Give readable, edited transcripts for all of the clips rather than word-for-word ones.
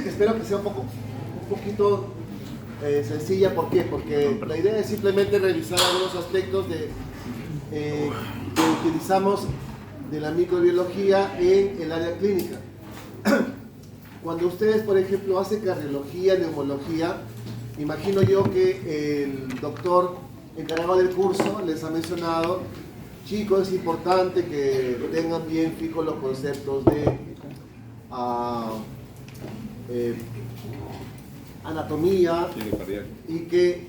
espero que sea un poquito sencilla. ¿Por qué? Porque la idea es simplemente revisar algunos aspectos que utilizamos de la microbiología en el área clínica. Cuando ustedes, por ejemplo, hacen cardiología, neumología, imagino yo que el doctor encargado del curso les ha mencionado: chicos, es importante que tengan bien fijos los conceptos de anatomía y que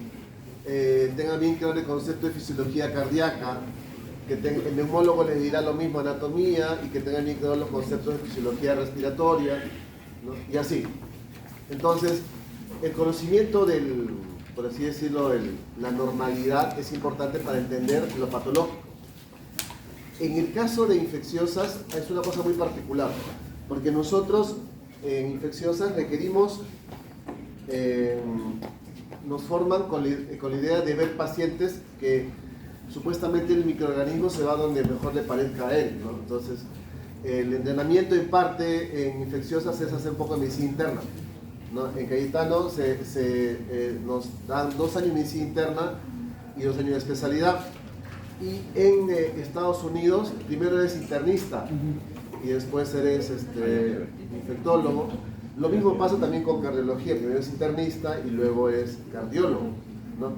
tengan bien claro el concepto de fisiología cardíaca, que el neumólogo les dirá lo mismo, anatomía, y que tengan bien claro los conceptos de fisiología respiratoria, ¿no? Y así. Entonces, el conocimiento por así decirlo, la normalidad es importante para entender lo patológico. En el caso de infecciosas es una cosa muy particular, porque nosotros en infecciosas requerimos, nos forman con la idea de ver pacientes que supuestamente el microorganismo se va donde mejor le parezca a él, ¿no? Entonces, el entrenamiento en parte en infecciosas es hacer un poco de medicina interna, ¿no? En Cayetano nos dan 2 años de medicina interna y 2 años de especialidad. Y en Estados Unidos primero eres internista y después eres infectólogo. Lo mismo pasa también con cardiología: primero es internista y luego es cardiólogo, ¿no?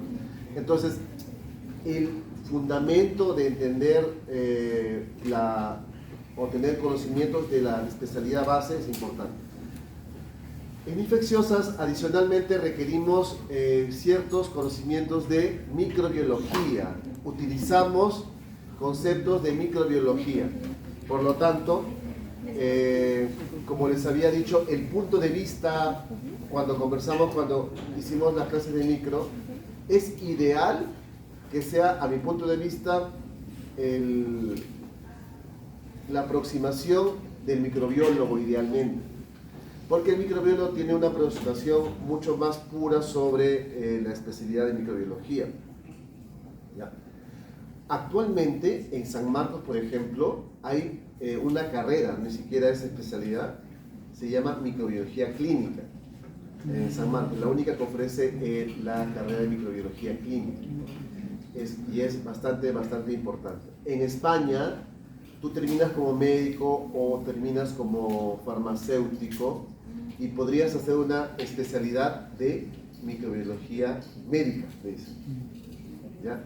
Entonces, el fundamento de entender o tener conocimientos de la especialidad base es importante. En infecciosas, adicionalmente, requerimos ciertos conocimientos de microbiología. Utilizamos conceptos de microbiología. Por lo tanto, como les había dicho, el punto de vista, cuando hicimos las clases de micro, es ideal que sea, a mi punto de vista, la aproximación del microbiólogo idealmente. Porque el microbiólogo tiene una aproximación mucho más pura sobre la especialidad de microbiología. ¿Ya? Actualmente, en San Marcos, por ejemplo, hay una carrera, ni siquiera es especialidad, se llama microbiología clínica. En San Marcos, la única que ofrece la carrera de microbiología clínica. Y es bastante importante. En España, tú terminas como médico o terminas como farmacéutico y podrías hacer una especialidad de microbiología médica, me dicen. ¿Ya?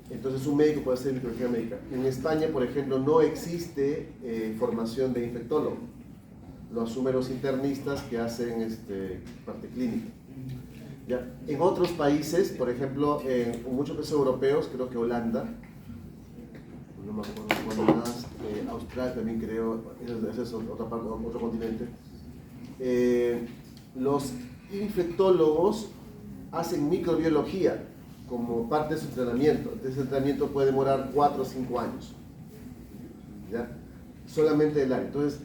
Entonces un médico puede hacer microbiología médica. En España, por ejemplo, no existe formación de infectólogo. Lo asumen los internistas que hacen parte clínica. ¿Ya? En otros países, por ejemplo, en muchos países europeos, creo que Holanda, no me acuerdo cuándo más, Australia también creo, ese es otro continente, los infectólogos hacen microbiología como parte de su entrenamiento. Ese entrenamiento puede demorar 4 o 5 años, ¿ya? Solamente el año. Entonces,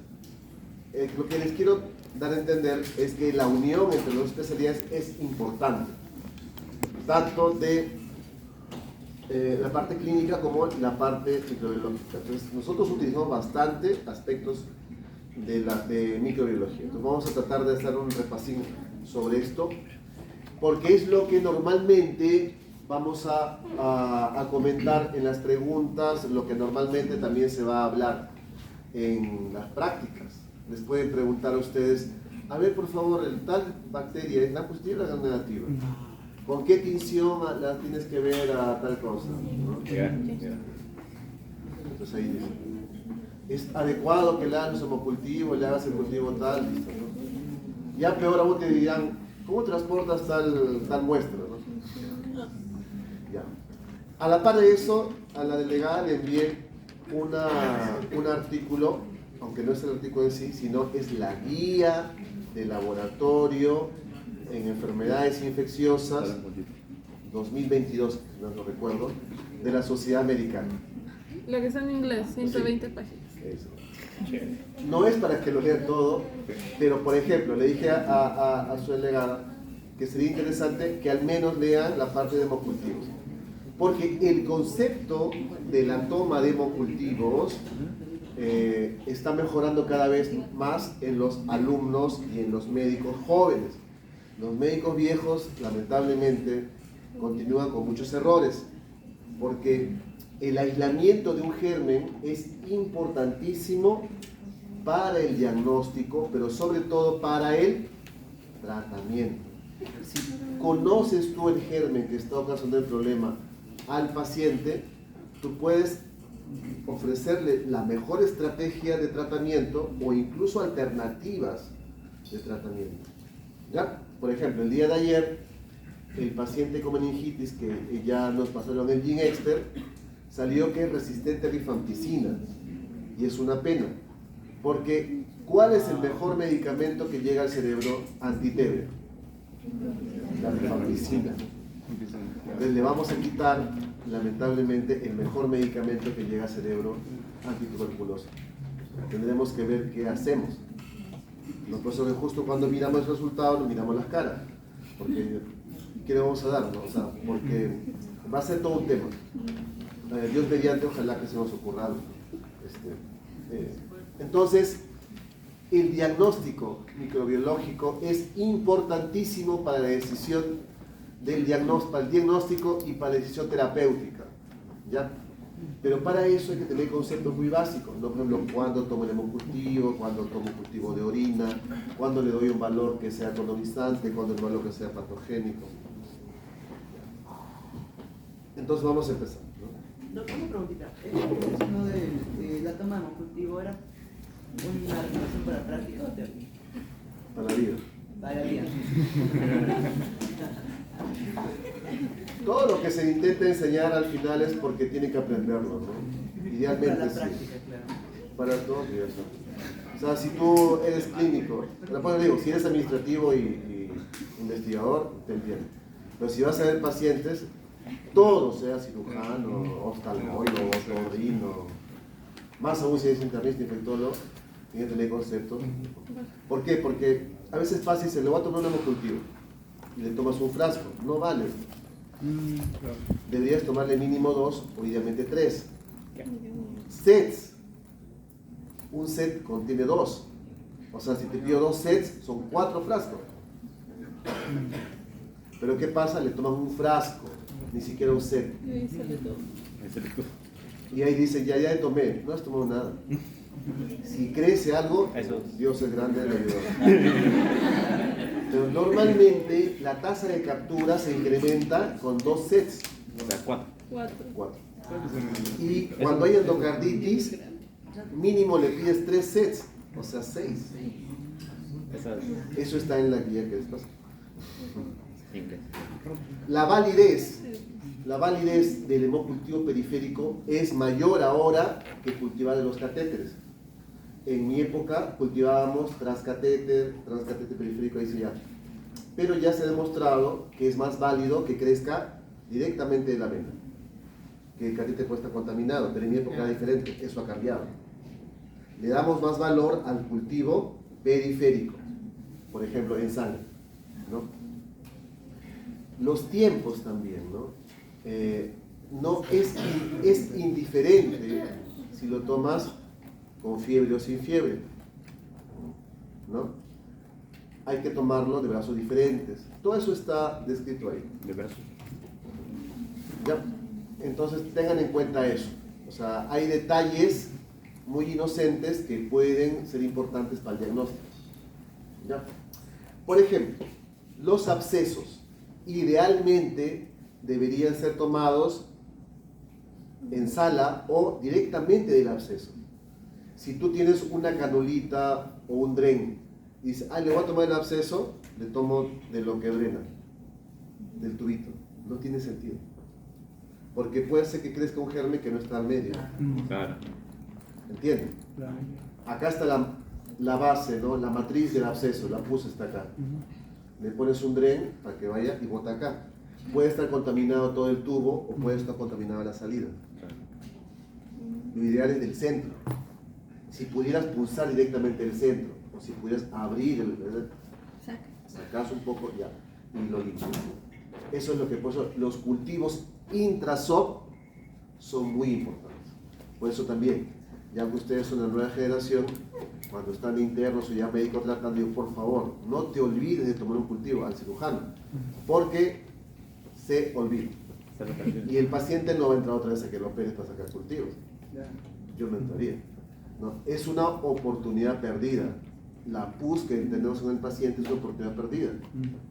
lo que les quiero dar a entender es que la unión entre las dos especialidades es importante, tanto de la parte clínica como la parte microbiológica. Entonces, nosotros utilizamos bastante aspectos de microbiología. Entonces, vamos a tratar de hacer un repasín sobre esto, porque es lo que normalmente vamos a comentar en las preguntas, lo que normalmente también se va a hablar en las prácticas. Les pueden preguntar a ustedes: a ver, por favor, tal bacteria, ¿es la positiva o la negativa? ¿Con qué tinción la tienes que ver a tal cosa? ¿No? Entonces ahí dice: ¿es adecuado que le hagas el homocultivo, le hagas el cultivo tal? Listo, ¿no? Ya peor aún te dirán: ¿cómo transportas tal muestra? ¿No? Ya. A la par de eso, a la delegada le envié un artículo, aunque no es el artículo en sí, sino es la guía de laboratorio en enfermedades infecciosas 2022, no lo recuerdo, de la Sociedad Americana. Lo que está en inglés, 120 Sí. páginas. Eso. No es para que lo lean todo, pero por ejemplo, le dije a su delegada que sería interesante que al menos lean la parte de hemocultivos. Porque el concepto de la toma de hemocultivos está mejorando cada vez más en los alumnos y en los médicos jóvenes. Los médicos viejos, lamentablemente, continúan con muchos errores, porque el aislamiento de un germen es importantísimo para el diagnóstico, pero sobre todo para el tratamiento. Si conoces tú el germen que está ocasionando el problema al paciente, tú puedes ofrecerle la mejor estrategia de tratamiento o incluso alternativas de tratamiento. ¿Ya? Por ejemplo, el día de ayer, el paciente con meningitis que ya nos pasaron el GeneXpert salió que es resistente a rifampicina, y es una pena, porque ¿cuál es el mejor medicamento que llega al cerebro anti-TB? La rifampicina. Entonces le vamos a quitar, lamentablemente, el mejor medicamento que llega al cerebro antituberculoso. Tendremos que ver qué hacemos. Nosotros justo cuando miramos el resultado, nos miramos las caras, porque ¿qué le vamos a dar? ¿No? O sea, porque va a ser todo un tema. Dios mediante, ojalá que se nos ocurra algo. Entonces, el diagnóstico microbiológico es importantísimo para la decisión del diagnóstico, para el diagnóstico y para la decisión terapéutica, ¿ya? Pero para eso hay que tener conceptos muy básicos, ¿no? Por ejemplo, cuándo tomo el hemocultivo, cuándo tomo un cultivo de orina, cuándo le doy un valor que sea colonizante, cuándo el valor que sea patogénico. Entonces vamos a empezar, ¿no? Doctor, una preguntita. ¿Uno de la toma de hemocultivo era una recomendación para práctica o teoría? Para la vida. Para la vida. Todo lo que se intenta enseñar al final es porque tiene que aprenderlo, ¿no? Idealmente Para la sí. práctica, claro. Para todo, y eso. O sea, si tú eres clínico, después digo, si eres administrativo y investigador, te entiendo. Pero si vas a ver pacientes, todo, sea cirujano, oftalmólogo, otorrino, más aún si eres internista, infectólogo, tiene que tener conceptos. ¿Por qué? Porque a veces es fácil, se le va a tomar un hemocultivo y le tomas un frasco, no vale. Deberías tomarle mínimo 2 o idealmente 3. Sets. Un set contiene 2. O sea, si te pido 2 sets, son 4 frascos. Pero ¿qué pasa? Le toman un frasco, ni siquiera un set. Y ahí sale todo. Y ahí dice, ya tomé. No has tomado nada. Si crece algo, Dios es grande, le ayuda. Pero normalmente la tasa de captura se incrementa con 2 sets. O sea, 4. 4. Y cuando hay endocarditis, mínimo le pides 3 sets, o sea 6. Eso está en la guía que les pasé. La validez del hemocultivo periférico es mayor ahora que cultivar de los catéteres. En mi época cultivábamos transcatéter periférico, ahí se llama. Pero ya se ha demostrado que es más válido que crezca directamente de la vena. Que el catéter puede estar contaminado, pero en mi época era diferente, eso ha cambiado. Le damos más valor al cultivo periférico, por ejemplo, en sangre, ¿no? Los tiempos también, ¿no? No es indiferente si lo tomas con fiebre o sin fiebre, ¿no? Hay que tomarlo de brazos diferentes. Todo eso está descrito ahí. ¿De brazos? ¿Ya? Entonces tengan en cuenta eso. O sea, hay detalles muy inocentes que pueden ser importantes para el diagnóstico. ¿Ya? Por ejemplo, los abscesos idealmente deberían ser tomados en sala o directamente del absceso. Si tú tienes una canulita o un dren y dices, le voy a tomar el absceso, le tomo de lo que drena, del tubito. No tiene sentido. Porque puede ser que crezca un germen que no está al medio. Claro. ¿Entienden? Acá está la base, ¿no? La matriz del absceso, la puse está acá. Le pones un dren para que vaya y bota acá. Puede estar contaminado todo el tubo o puede estar contaminada la salida. Lo ideal es del centro. Si pudieras pulsar directamente el centro, o si pudieras abrir sacas un poco ya y lo limpias. Eso es lo que por eso los cultivos intrasop son muy importantes. Por eso también Ya que ustedes son la nueva generación, cuando están internos o ya médico tratando, digo, por favor, no te olvides de tomar un cultivo al cirujano, porque se olvida. Y el paciente no va a entrar otra vez a que lo operes para sacar cultivos. Yo no entraría, ¿no? Es una oportunidad perdida. La pus que tenemos en el paciente es una oportunidad perdida.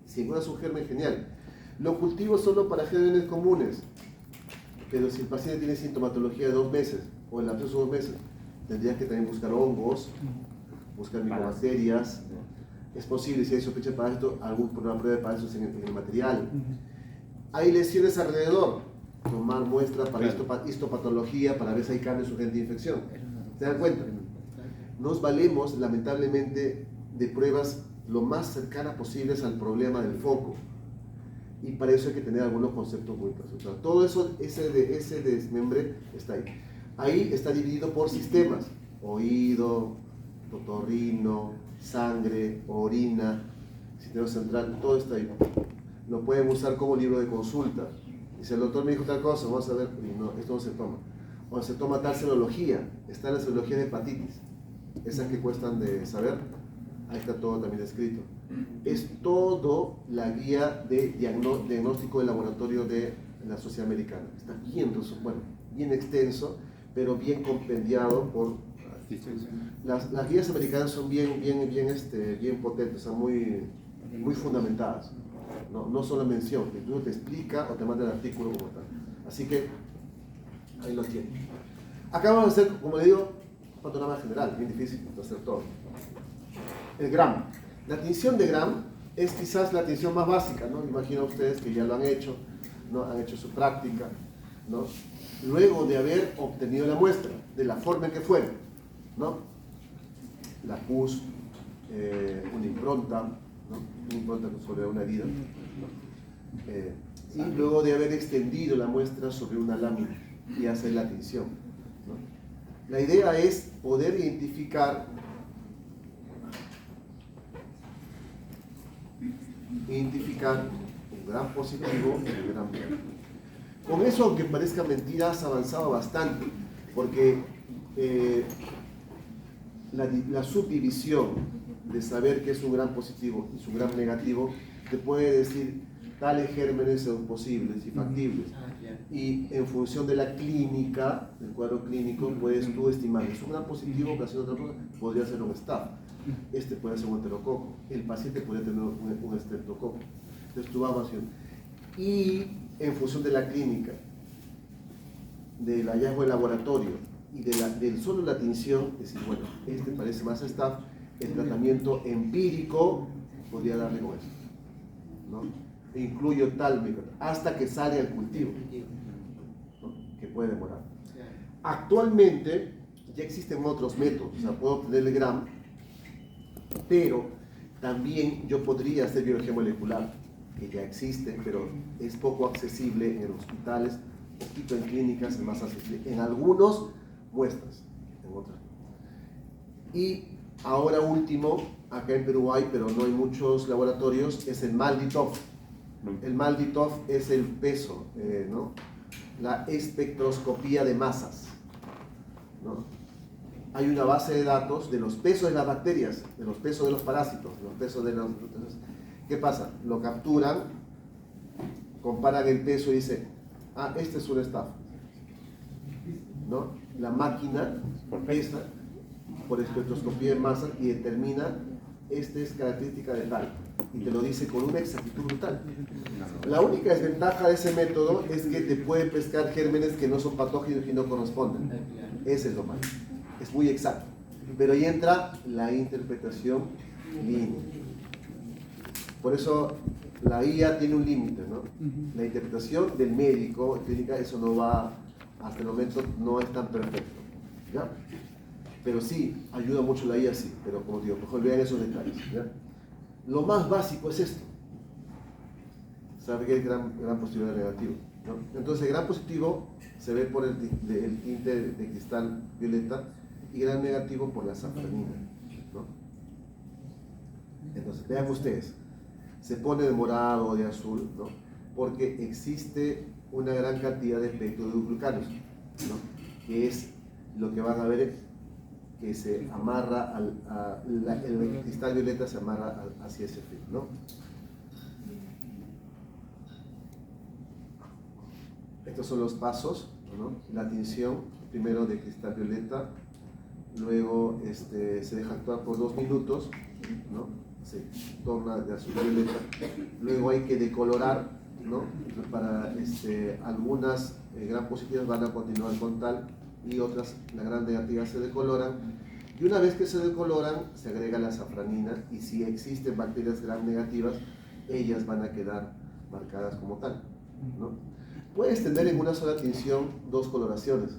Si encuentras un germen, genial. Los cultivos solo para gérmenes comunes, pero si el paciente tiene sintomatología de 2 meses o en lapso de 2 meses, tendrías que también buscar hongos, buscar micobacterias. Es posible, si hay sospecha de parásito, una prueba de parásitos en el material. Hay lesiones alrededor, tomar muestra para histopatología, para ver si hay cambios urgentes de infección. ¿Se dan cuenta? Nos valemos, lamentablemente, de pruebas lo más cercanas posibles al problema del foco. Y para eso hay que tener algunos conceptos muy claros. O sea, todo eso, ese desmembre está ahí. Ahí está dividido por sistemas: oído, otorrino, sangre, orina, sistema central, todo está ahí. Lo pueden usar como libro de consulta. Dice, el doctor me dijo tal cosa, vamos a ver, y no, esto no se toma. O se toma tal serología, está la serología de hepatitis, esas que cuestan de saber, ahí está todo también escrito. Es todo la guía de diagnóstico de laboratorio de la Sociedad Americana. Está bien, bueno, bien extenso, pero bien compendiado por... Las guías americanas son bien potentes, son muy fundamentadas. No solo mención, que tú te explica o te manda el artículo como tal. Así que ahí lo tienen. Acá vamos a hacer, como le digo, un panorama general, bien difícil de hacer todo. El Gram. La tinción de Gram es quizás la tinción más básica, ¿no? Imagino ustedes que ya lo han hecho, ¿no? Han hecho su práctica, ¿no? Luego de haber obtenido la muestra, de la forma en que fuera, ¿no? La pus, una impronta, ¿no? Una impronta sobre una herida, y luego de haber extendido la muestra sobre una lámina y hacer la tinción, ¿no? La idea es poder identificar un gran positivo y un gran negativo. Con eso, aunque parezca mentira, has avanzado bastante, porque la subdivisión de saber qué es un gran positivo y su gran negativo te puede decir tales gérmenes son posibles y factibles, y en función de la clínica, del cuadro clínico, puedes tú estimar, es un gran positivo, que haciendo otra cosa, podría ser un staph, este puede ser un enterococo, el paciente podría tener un estreptococo. Entonces tú vas haciendo, y en función de la clínica, del hallazgo de laboratorio y del solo la tinción, es decir, bueno, este parece más staph, el tratamiento empírico podría darle con eso, ¿no? Incluyo tal micro, hasta que sale el cultivo, ¿no? Que puede demorar. Actualmente ya existen otros métodos, o sea, puedo obtener el Gram, pero también yo podría hacer biología molecular, que ya existe, pero es poco accesible en hospitales, poquito en clínicas, es más accesible en algunos muestras, en otras. Y ahora último, acá en Perú hay, pero no hay muchos laboratorios, es el MALDI-TOF. El MALDI-TOF es el peso, ¿no? La espectroscopía de masas, ¿no? Hay una base de datos de los pesos de las bacterias, de los pesos de los parásitos, de los pesos de los... ¿Qué pasa? Lo capturan, comparan el peso y dicen, ah, este es un staph, ¿no? La máquina pesa por espectroscopía de masa y determina, esta es característica de tal, y te lo dice con una exactitud brutal. La única desventaja de ese método es que te puede pescar gérmenes que no son patógenos y no corresponden. Ese es lo malo. Es muy exacto. Pero ahí entra la interpretación clínica. Por eso la IA tiene un límite, ¿no? La interpretación del médico clínica, eso no va, hasta el momento no es tan perfecto, ¿ya? Pero sí, ayuda mucho la IA, sí, pero como digo, mejor vean esos detalles, ¿ya? Lo más básico es esto. Sabe que hay gran positivo y negativo, ¿no? Entonces, el gran positivo se ve por el tinte de cristal violeta y gran negativo por la safranina, ¿no? Entonces, vean ustedes, se pone de morado o de azul, ¿no? Porque existe una gran cantidad de peptidoglucanos, ¿no? Que es lo que van a ver que se amarra, el cristal violeta se amarra hacia ese fin, ¿no? Estos son los pasos, ¿no? La tinción, primero de cristal violeta, luego se deja actuar por 2 minutos, ¿no? Se torna de azul violeta, luego hay que decolorar, ¿no? Para algunas gram positivas van a continuar con tal y otras, la gram negativa, se decoloran, y una vez que se decoloran se agrega la safranina, y si existen bacterias gram negativas, ellas van a quedar marcadas como tal, ¿no? Puedes tener en una sola tinción 2 coloraciones,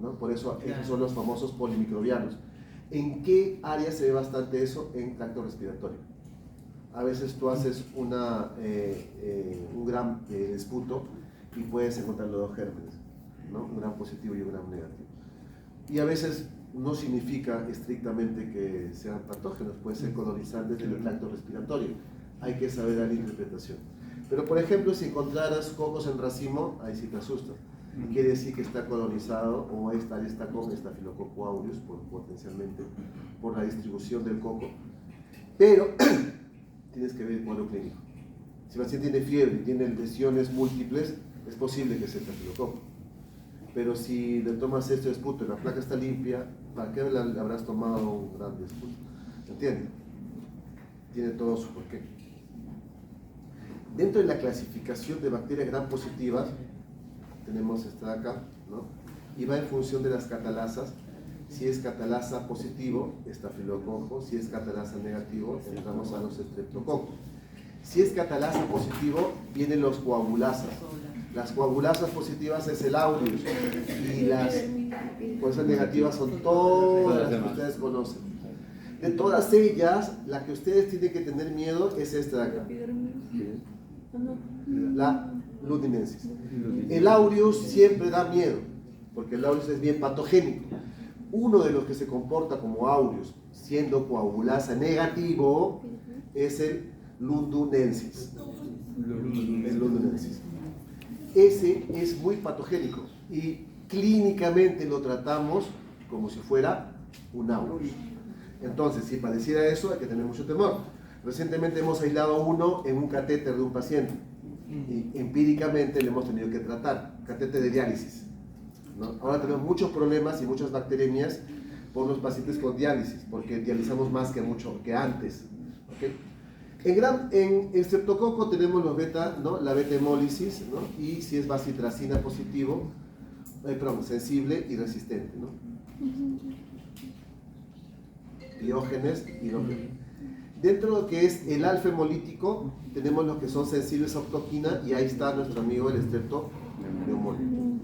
¿no? Por eso esos son los famosos polimicrobianos. ¿En qué área se ve bastante eso? En tracto respiratorio. A veces tú haces un gram de esputo y puedes encontrar los 2 gérmenes, ¿no? Un gram positivo y un gram negativo. Y a veces no significa estrictamente que sean patógenos, pueden ser colonizantes del tracto respiratorio. Hay que saber dar la interpretación. Pero, por ejemplo, si encontraras cocos en racimo, ahí sí te asusta. Quiere decir que está colonizado, o está con Staphylococcus aureus, potencialmente, por la distribución del coco. Pero tienes que ver el cuadro clínico. Si el paciente tiene fiebre y tiene lesiones múltiples, es posible que sea Staphylococcus. Pero si le tomas esto de esputo y la placa está limpia, ¿para qué le habrás tomado un gram de esputo? ¿Entiendes? Tiene todo su porqué. Dentro de la clasificación de bacterias gram positivas, tenemos esta de acá, ¿no? Y va en función de las catalasas. Si es catalasa positivo, estafilococo. Si es catalasa negativo, entramos a los estreptococos. Si es catalasa positivo, vienen los coagulasas. Las coagulasas positivas es el aureus, y las cosas negativas son todas las que ustedes conocen. De todas ellas, la que ustedes tienen que tener miedo es esta de acá, la ludinensis. El aureus siempre da miedo, porque el aureus es bien patogénico. Uno de los que se comporta como aureus, siendo coagulasa negativo, es el lundunensis. El lundunensis. Ese es muy patogénico y clínicamente lo tratamos como si fuera un aureus. Entonces, si padeciera eso, hay que tener mucho temor. Recientemente hemos aislado uno en un catéter de un paciente y empíricamente le hemos tenido que tratar, catéter de diálisis, ¿no? Ahora tenemos muchos problemas y muchas bacteremias por los pacientes con diálisis, porque dializamos más que antes, ¿okay? En estreptococo tenemos los beta, ¿no? La beta hemólisis, ¿no? Y si es bacitracina positivo, sensible y resistente, ¿no? Diógenes y hidrógeno. Dentro de lo que es el alfa hemolítico, tenemos los que son sensibles a octoquina, y ahí está nuestro amigo el estreptoneumónico.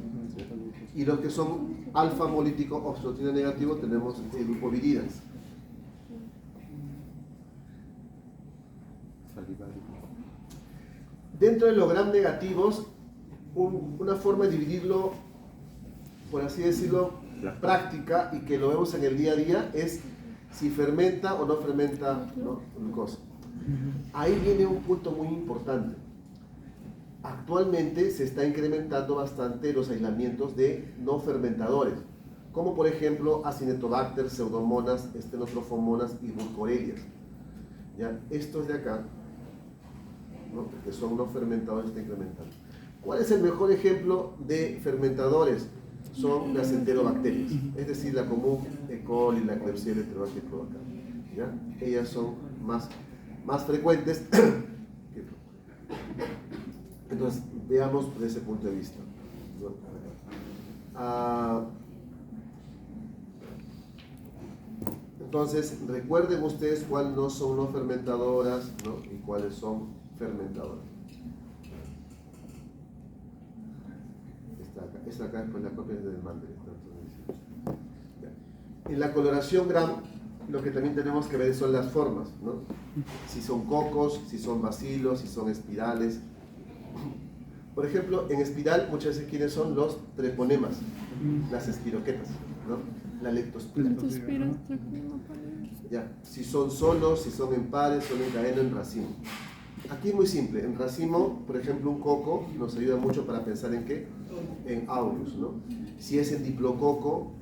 Y los que son alfa hemolítico oxitoquina negativo, tenemos el grupo viridas. Dentro de los gram negativos, una forma de dividirlo, por así decirlo, práctica, y que lo vemos en el día a día, es si fermenta o no fermenta, ¿no? Glucosa. Ahí viene un punto muy importante. Actualmente se está incrementando bastante los aislamientos de no fermentadores, como por ejemplo Acinetobacter, Pseudomonas, Stenotrofomonas y Burkholerias. ¿Ya? Estos de acá, ¿no? Que son no fermentadores, está incrementando. ¿Cuál es el mejor ejemplo de fermentadores? Son las enterobacterias, es decir, la común E. coli, la Klebsiella, Enterobacter provocata. ¿Ya? Ellas son más frecuentes. Entonces, veamos desde ese punto de vista, ¿no? Entonces, recuerden ustedes cuáles no son no fermentadoras, ¿no? Y cuáles son fermentadoras. Esta acá es la copia del Mandel. En la coloración gram, lo que también tenemos que ver son las formas, ¿no? Si son cocos, si son bacilos, si son espirales. Por ejemplo, en espiral, muchas veces, ¿quiénes son los treponemas? Las espiroquetas, ¿no? La leptospira. Ya, si son solos, si son en pares, son en cadena, en racimo. Aquí es muy simple. En racimo, por ejemplo, un coco nos ayuda mucho para pensar en qué, en aureus, ¿no? Si es en diplococo,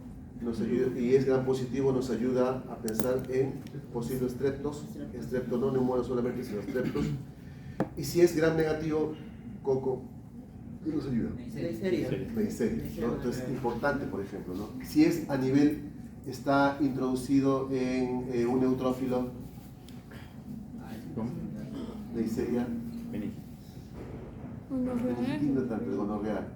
nos ayuda, y es gran positivo, nos ayuda a pensar en posibles streptos, streptos no neumonas solamente, sino streptos. Y si es gran negativo, coco, ¿qué nos ayuda? Neisseria. Neisseria, ¿no? Entonces, importante, por ejemplo, ¿no? Si es a nivel, está introducido en un neutrófilo, Neisseria, gonorrea.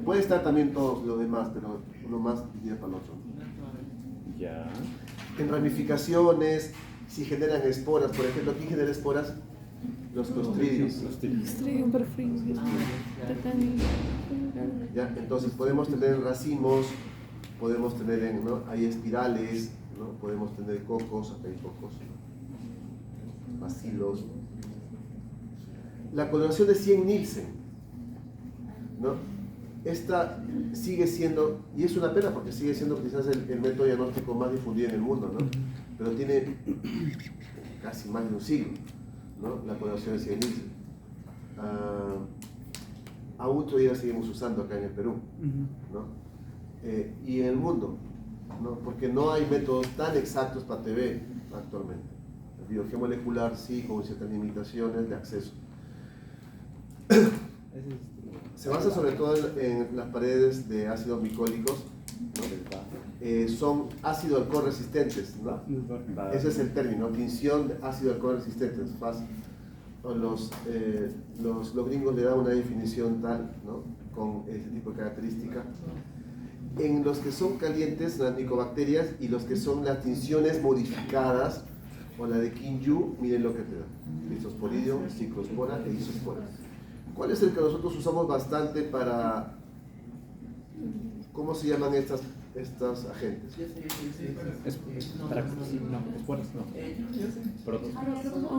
Puede estar también todos los demás, pero uno más iría para el otro. Ya. En ramificaciones, si generan esporas, por ejemplo, ¿quién genera esporas? Los clostridios. Clostridium perfringens. Tetani. ¿Ya? Entonces podemos tener en racimos, podemos tener en, ¿no? Hay espirales, ¿no? Podemos tener cocos, acá hay cocos, ¿no? Bacilos. La coloración de 100 Nielsen, ¿no? Esta sigue siendo, y es una pena porque sigue siendo quizás el método diagnóstico más difundido en el mundo, ¿no? Pero tiene casi más de un siglo, ¿no? La coloración de 100 Nielsen. Aún todavía seguimos usando acá en el Perú, ¿no? Y en el mundo, ¿no? Porque no hay métodos tan exactos para TB actualmente. El biogeomolecular sí, con ciertas limitaciones de acceso. Se basa sobre todo en las paredes de ácidos micólicos, ¿no? Son ácido alcohol resistentes, ¿no? Ese es el término, tinción de ácido alcohol resistentes. Los gringos le dan una definición tal, ¿no? Con ese tipo de característica. En los que son calientes, las micobacterias, y los que son las tinciones modificadas, o la de Kinju, miren lo que te da: Lisosporidium, Ciclospora e Isospora. ¿Cuál es el que nosotros usamos bastante para, cómo se llaman estos agentes?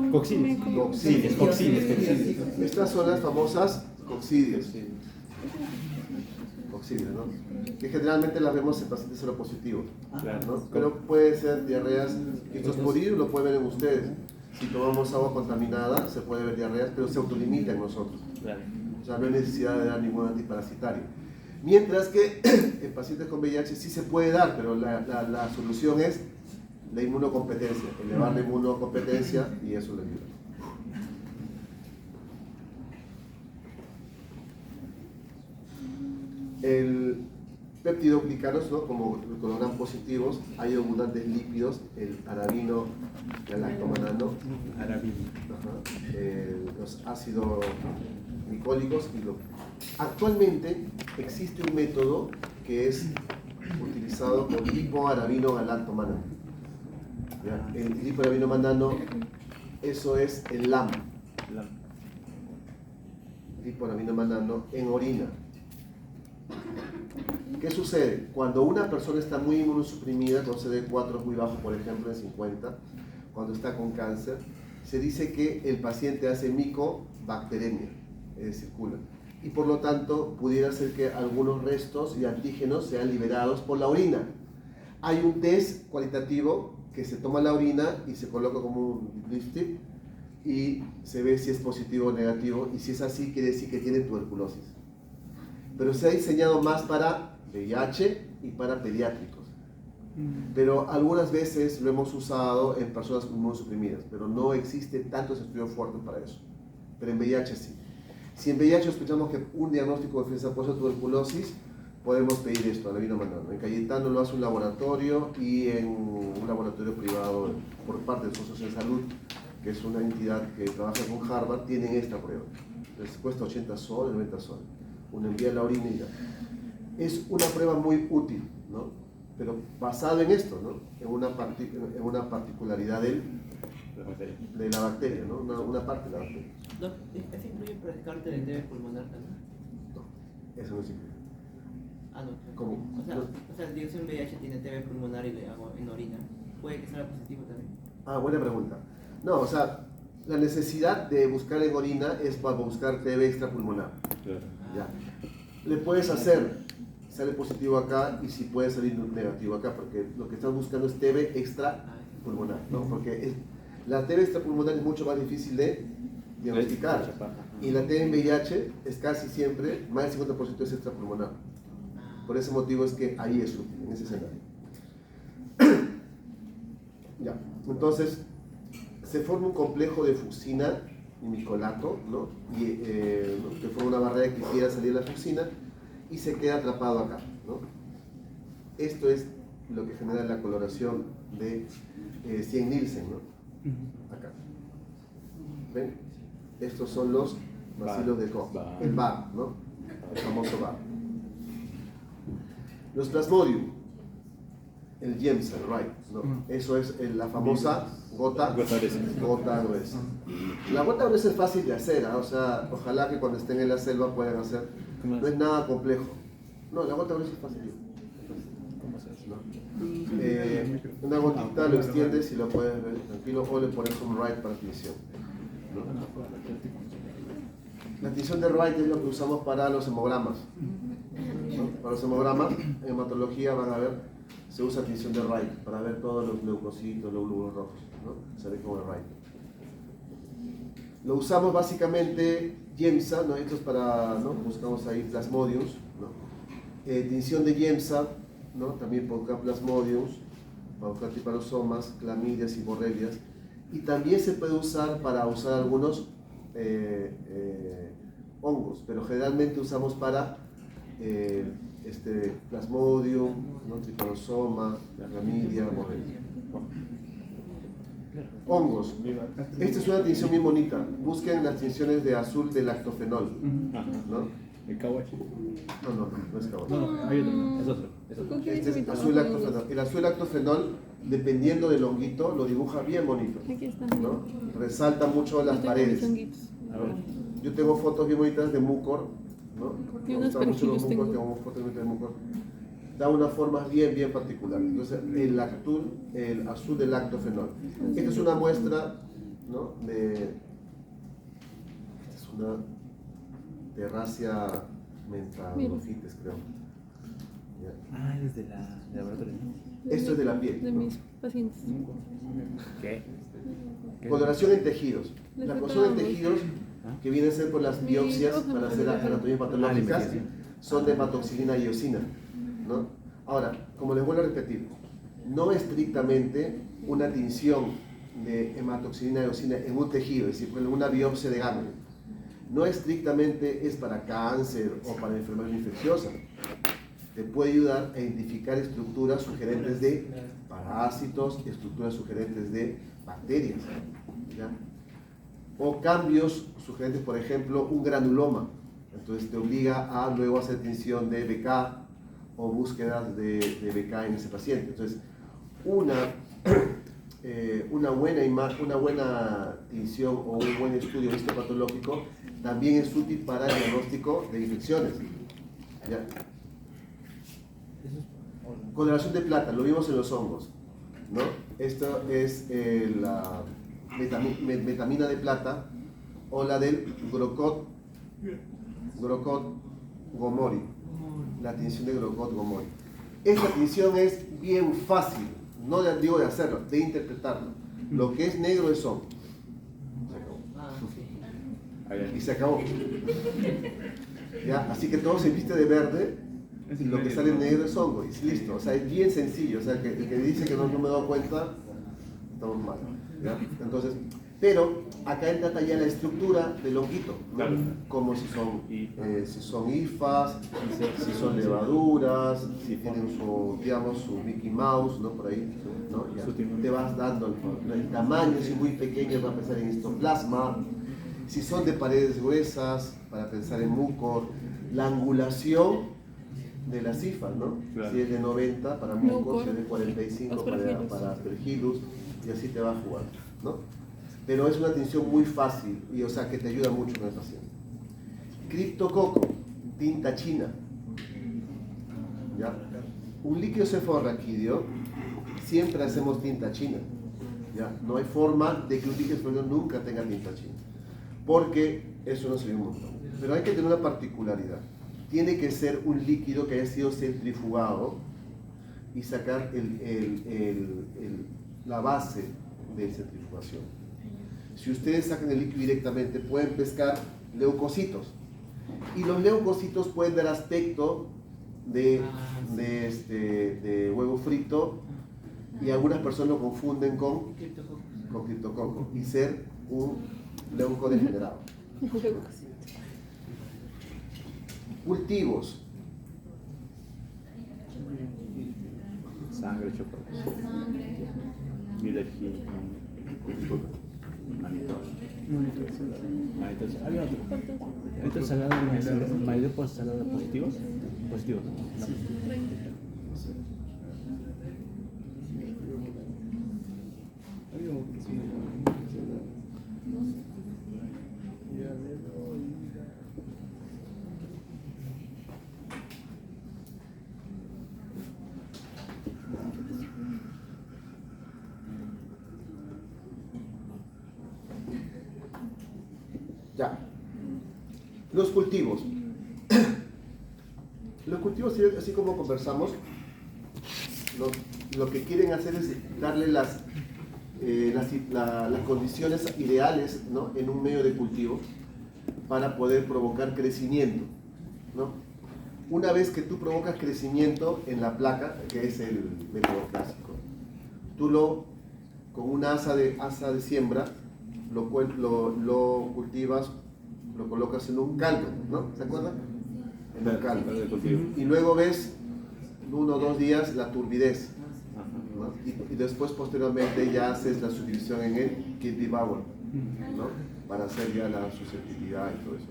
Coccidios. Estas son las famosas coccidios. Coccidios, ¿no? Que generalmente las vemos en pacientes seropositivos, ¿no? Pero puede ser diarreas. Lisosporidium lo pueden ver en ustedes. Si tomamos agua contaminada, se puede ver diarreas, pero se autolimita en nosotros. O sea, no hay necesidad de dar ningún antiparasitario. Mientras que en pacientes con VIH sí se puede dar, pero la solución es la inmunocompetencia, elevar la inmunocompetencia, y eso le ayuda. El peptidoglicanos, ¿no? Como coloran positivos, hay abundantes lípidos, el arabino y el lactomanano, los ácidos glicólicos. Actualmente existe un método que es utilizado con lipoarabino galactomanano. El lipoarabino manano, eso es el LAM. Lipoarabino manano en orina. ¿Qué sucede? Cuando una persona está muy inmunosuprimida, con CD4 muy bajo, por ejemplo, en 50, cuando está con cáncer, se dice que el paciente hace micobacteremia, circula. Y por lo tanto, pudiera ser que algunos restos y antígenos sean liberados por la orina. Hay un test cualitativo que se toma la orina y se coloca como un lipstick y se ve si es positivo o negativo, y si es así, quiere decir que tiene tuberculosis. Pero se ha diseñado más para VIH y para pediátricos. Pero algunas veces lo hemos usado en personas inmunosuprimidas, pero no existe tantos estudios fuertes para eso. Pero en VIH sí. Si en VIH sospechamos que un diagnóstico de defensa por tuberculosis, podemos pedir esto, arabino manano. En Cayetano lo hace un laboratorio, y en un laboratorio privado por parte de su Asociación de Salud, que es una entidad que trabaja con Harvard, tienen esta prueba. Les cuesta 80 soles, 90 soles. Uno envía la orina y ya. Es una prueba muy útil, ¿no? Pero basado en esto, ¿no? En una particularidad de la bacteria, ¿no? Una parte de la bacteria. No, ¿eso incluye para descarte del TB pulmonar también? No, eso no es incluye. Ah, no. ¿Cómo? O sea, digo, si un VIH tiene TB pulmonar y le hago en orina, ¿puede que sea positivo también? Ah, buena pregunta. No, o sea, la necesidad de buscar en orina es para buscar TB extrapulmonar. Ya. Le puedes hacer, sale positivo acá, y si puede salir negativo acá, porque lo que estás buscando es TB extrapulmonar, ¿no? Porque la TB extrapulmonar es mucho más difícil de diagnosticar, y la TB en VIH es casi siempre, más del 50% es extrapulmonar. Por ese motivo es que ahí es útil, en ese escenario. Ya, entonces se forma un complejo de fucina y micolato, ¿no? Que forma una barrera que quiera salir de la fucina y se queda atrapado acá, ¿no? Esto es lo que genera la coloración de Cien-Nielsen, ¿no? Acá. ¿Ven? Estos son los bacilos de Koch, el bar, ¿no? El famoso bar. Los plasmodium, el Yemsa, right, ¿no? Eso es la famosa gota gruesa. La gota gruesa es fácil de hacer, ¿eh? O sea, ojalá que cuando estén en la selva puedan hacer. No es nada complejo. No, la gota gruesa es fácil. ¿No? Una gotita lo extiendes y lo puedes ver tranquilo, o le pones un right para tinción, ¿no? La tinción de Wright es lo que usamos para los hemogramas, ¿no? Para los hemogramas, en hematología van a ver, se usa tinción de Wright para ver todos los leucocitos, los glóbulos rojos, ¿no? Se ve como el Wright. Lo usamos básicamente Yemsa, ¿no? Esto es para, ¿no? Buscamos ahí plasmodiums, ¿no? Tinción de Yemsa, ¿no? También por acá plasmodiums, para buscar tiparosomas, clamidias y borrelias. Y también se puede usar para usar algunos hongos, pero generalmente usamos para plasmodium, ¿no? Triparosoma, clamidia, borrelia. Hongos. Esta es una tinción muy bonita. Busquen las tinciones de azul de lactofenol, ¿no? ¿El kawachi? No es kawachi. No, hay otro, es otro. Este es azul lactofenol. El azul lactofenol, dependiendo del honguito, lo dibuja bien bonito, Aquí están. ¿no? Resalta mucho las paredes. A ver. Yo tengo fotos bien bonitas de mucor, ¿no? Y Me unos gustan mucho los perejillos mucor, tengo. tengo fotos de mucor. Da una forma bien particular. Entonces, el azul del lactofenol. Esta es una muestra, ¿no? Esta es una Terracia mentadrophites, creo. ¿Ya? Es de la laboratorio. Esto es de la piel, De ¿no? mis pacientes. ¿Qué? Coloración en tejidos. La coloración en tejidos, que viene a ser por las biopsias para hacer anatomías patológicas, son de hematoxilina y eosina, ¿no? Ahora, como les vuelvo a repetir, no estrictamente una tinción de hematoxilina y eosina en un tejido, es decir, en una biopsia de ganglio. No estrictamente es para cáncer o para enfermedad infecciosa. Te puede ayudar a identificar estructuras sugerentes de parásitos, estructuras sugerentes de bacterias, ¿ya? O cambios sugerentes, por ejemplo, un granuloma. Entonces te obliga a luego hacer tinción de BK o búsquedas de BK en ese paciente. Entonces, una buena tinción o un buen estudio histopatológico también es útil para el diagnóstico de infecciones, ¿ya? Coloración de plata, lo vimos en los hongos, ¿no? Esto es la metamina de plata o la del Grocott-Gomori, la tinción de Grocott-Gomori. Esta tinción es bien fácil, no digo de hacerlo, de interpretarlo. Lo que es negro es hongo. Y se acabó. ¿Ya? Así que todo se viste de verde y lo que sale negro es hongo. Y listo. O sea, es bien sencillo. O sea, que el que dice que no me he dado cuenta, estamos mal. ¿Ya? Entonces, pero acá entra ya la estructura del honguito, ¿no? Claro. Como si son hifas, si son levaduras, si tienen su Mickey Mouse, ¿no? Por ahí, ¿no? Ya te vas dando el tamaño, si es muy pequeño vas a pensar en histoplasma, si son de paredes gruesas, para pensar en mucor, la angulación de las hifas, ¿no? Claro. Si es de 90 para mucor, si es de 45 para aspergillus, y así te va a jugar, ¿no? Pero es una tinción muy fácil, y o sea que te ayuda mucho con el paciente. Criptococo, tinta china. ¿Ya? Un líquido cefalorraquídeo, siempre hacemos tinta china. ¿Ya? No hay forma de que un líquido cefalorraquídeo nunca tenga tinta china, porque eso no se ve un montón. Pero hay que tener una particularidad. Tiene que ser un líquido que haya sido centrifugado y sacar la base de centrifugación. Si ustedes sacan el líquido directamente, pueden pescar leucocitos. Y los leucocitos pueden dar aspecto de huevo frito, y algunas personas lo confunden con criptococo y ser un leuco degenerado. Cultivos. Sangre, chocolate. Milergin. Había otro. Entonces, ¿maíz salado positivos? Positivos. No. Ya. Los cultivos. Los cultivos, así como conversamos, lo que quieren hacer es darle las condiciones ideales, ¿no?, en un medio de cultivo para poder provocar crecimiento, ¿no? Una vez que tú provocas crecimiento en la placa, que es el método clásico, tú con una asa de siembra lo cultivas, lo colocas en un caldo, ¿no? ¿Se acuerdan? En el caldo. Y luego ves 1 o 2 días la turbidez, ¿no? Y después posteriormente ya haces la subdivisión en el cultivar, ¿no?, para hacer ya la susceptibilidad y todo eso.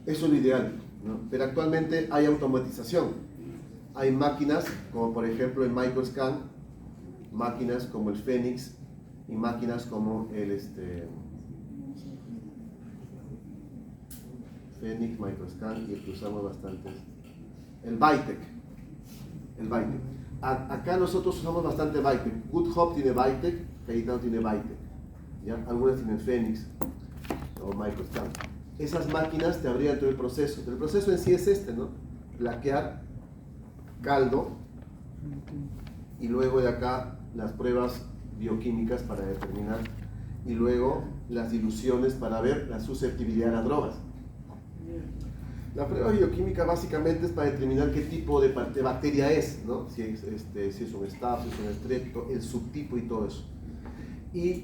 Eso es lo ideal, ¿no? Pero actualmente hay automatización. Hay máquinas como por ejemplo el Microscan, máquinas como el Phoenix y máquinas como el Phoenix, Microscan, y el que usamos bastante, el Vitek. Acá nosotros usamos bastante Vitek. Good Hope tiene Vitek, Cayetano tiene Vitek, ¿ya? Algunas tienen Phoenix o Microscan. Esas máquinas te abrían todo el proceso. El proceso en sí es ¿no? Plaquear, caldo, y luego de acá las pruebas bioquímicas para determinar, y luego las diluciones para ver la susceptibilidad a las drogas. La prueba bioquímica básicamente es para determinar qué tipo de bacteria es, ¿no? Si es un staph, si es un estrepto, el subtipo y todo eso. Y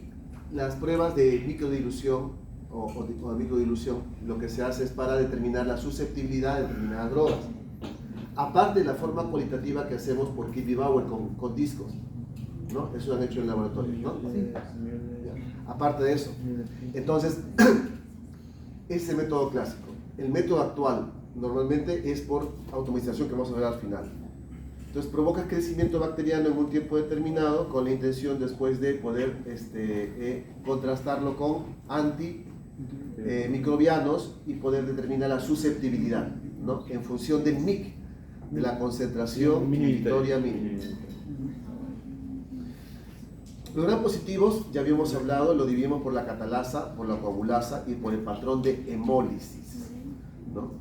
las pruebas de microdilución o de microdilución, lo que se hace es para determinar la susceptibilidad de determinadas drogas. Aparte de la forma cualitativa que hacemos por Kit Bauer con discos, ¿no? Eso lo han hecho en el laboratorio, ¿no? Sí. Aparte de eso. Entonces, ese método clásico. El método actual normalmente es por automatización, que vamos a ver al final. Entonces provocas crecimiento bacteriano en un tiempo determinado con la intención después de poder contrastarlo con antimicrobianos y poder determinar la susceptibilidad, ¿no?, en función del MIC, de la concentración inhibitoria mínima. Los gram positivos, ya habíamos hablado, lo dividimos por la catalasa, por la coagulasa y por el patrón de hemólisis, ¿no?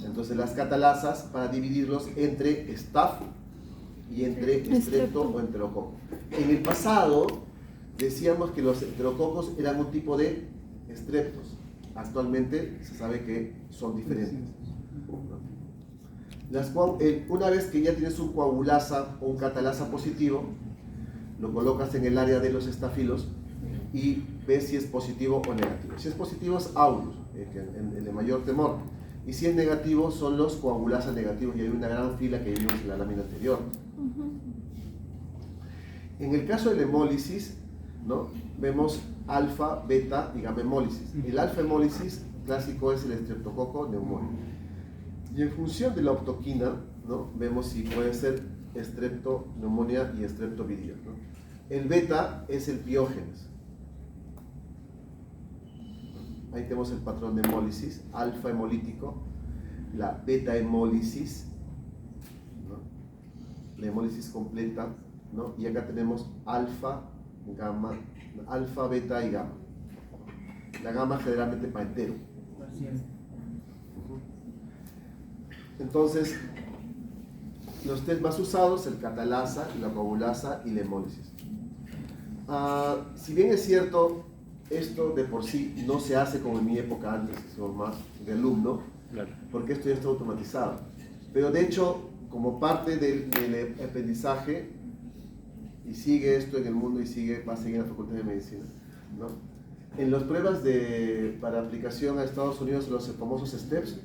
Entonces las catalasas, para dividirlos entre staph y entre estrepto o enterococo. En el pasado decíamos que los enterococos eran un tipo de estreptos. Actualmente se sabe que son diferentes, ¿no? Una vez que ya tienes un coagulasa o un catalasa positivo, lo colocas en el área de los estafilos y ves si es positivo o negativo. Si es positivo es aureus, el de mayor temor. Y si es negativo son los coagulasas negativos, y hay una gran fila que vimos en la lámina anterior. En el caso de la hemólisis, ¿no?, vemos alfa, beta y gamma hemólisis. El alfa hemólisis clásico es el estreptococo pneumoniae. Y en función de la optoquina, ¿no?, vemos si puede ser estreptoneumonía y estreptoviría, ¿no? El beta es el piógenes. Ahí tenemos el patrón de hemólisis, alfa hemolítico, la beta hemólisis, ¿no?, la hemólisis completa, ¿no? Y acá tenemos alfa, gamma, alfa, beta y gamma. La gamma generalmente para entero. Entonces, los test más usados, el catalasa, la coagulasa y la hemólisis. Si bien es cierto, esto de por sí no se hace como en mi época antes, que somos más de alumno, Claro. porque esto ya está automatizado. Pero de hecho, como parte del aprendizaje, y sigue esto en el mundo y va a seguir en la Facultad de Medicina, ¿no? En las pruebas para aplicación a Estados Unidos, los famosos STEPS,